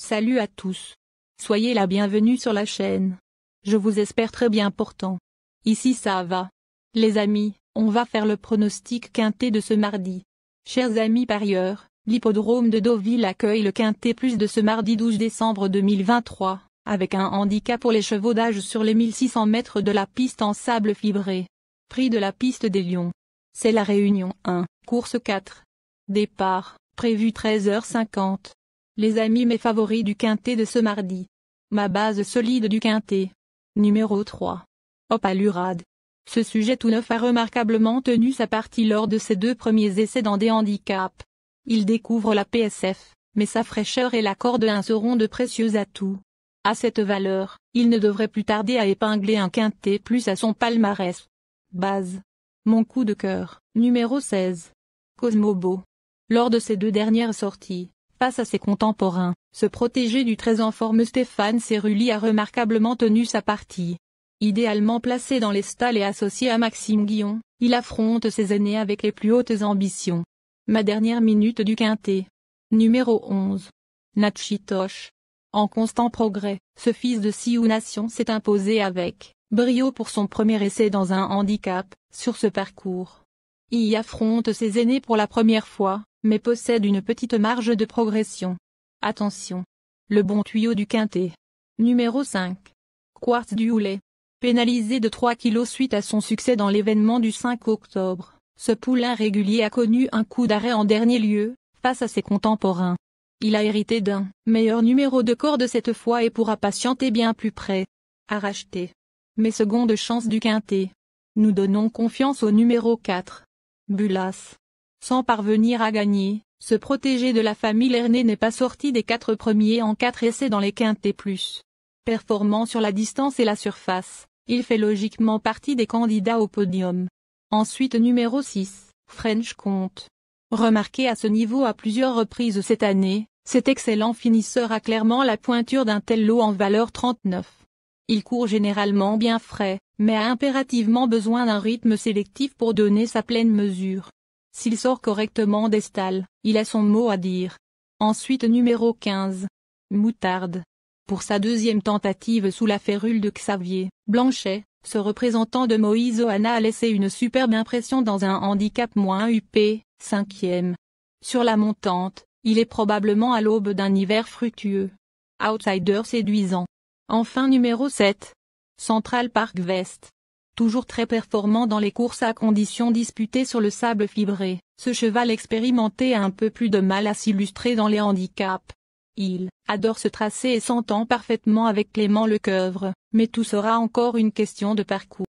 Salut à tous. Soyez la bienvenue sur la chaîne. Je vous espère très bien portant. Ici ça va. Les amis, on va faire le pronostic quintet de ce mardi. Chers amis parieurs, l'hippodrome de Deauville accueille le quintet plus de ce mardi 12 décembre 2023, avec un handicap pour les chevaux d'âge sur les 1600 mètres de la piste en sable fibré. Prix de la piste des Lions. C'est la Réunion 1, course 4. Départ, prévu 13h50. Les amis mes favoris du quintet de ce mardi. Ma base solide du quintet. Numéro 3. Opalurad. Ce sujet tout neuf a remarquablement tenu sa partie lors de ses 2 premiers essais dans des handicaps. Il découvre la PSF, mais sa fraîcheur et la corde 1 seront de précieux atouts. À cette valeur, il ne devrait plus tarder à épingler un quintet plus à son palmarès. Base. Mon coup de cœur, numéro 16. Cosmobo. Lors de ses 2 dernières sorties, face à ses contemporains, ce protégé du très en forme Stéphane Cerulli a remarquablement tenu sa partie. Idéalement placé dans les stalles et associé à Maxime Guillon, il affronte ses aînés avec les plus hautes ambitions. Ma dernière minute du quintet. Numéro 11. Nachitoche. En constant progrès, ce fils de Sioux Nation s'est imposé avec brio pour son premier essai dans un handicap, sur ce parcours. Il y affronte ses aînés pour la première fois, mais possède une petite marge de progression. Attention. Le bon tuyau du quintet. Numéro 5. Quartz du Houlet. Pénalisé de 3 kg suite à son succès dans l'événement du 5 octobre, ce poulain régulier a connu un coup d'arrêt en dernier lieu, face à ses contemporains. Il a hérité d'un meilleur numéro de corde cette fois et pourra patienter bien plus près. À racheter. Mais seconde chance du quintet. Nous donnons confiance au numéro 4. Bulas. Sans parvenir à gagner, ce protégé de la famille Lernet n'est pas sorti des 4 premiers en 4 essais dans les quintets plus. Performant sur la distance et la surface, il fait logiquement partie des candidats au podium. Ensuite numéro 6, French Comte. Remarqué à ce niveau à plusieurs reprises cette année, cet excellent finisseur a clairement la pointure d'un tel lot en valeur 39. Il court généralement bien frais, mais a impérativement besoin d'un rythme sélectif pour donner sa pleine mesure. S'il sort correctement des stalles, il a son mot à dire. Ensuite numéro 15. Moutarde. Pour sa 2e tentative sous la férule de Xavier Blanchet, ce représentant de Moïse Ohana a laissé une superbe impression dans un handicap -UP, 5e. Sur la montante, il est probablement à l'aube d'un hiver fructueux. Outsider séduisant. Enfin numéro 7. Central Park West. Toujours très performant dans les courses à conditions disputées sur le sable fibré, ce cheval expérimenté a un peu plus de mal à s'illustrer dans les handicaps. Il adore ce tracé et s'entend parfaitement avec Clément Lecoeuvre, mais tout sera encore une question de parcours.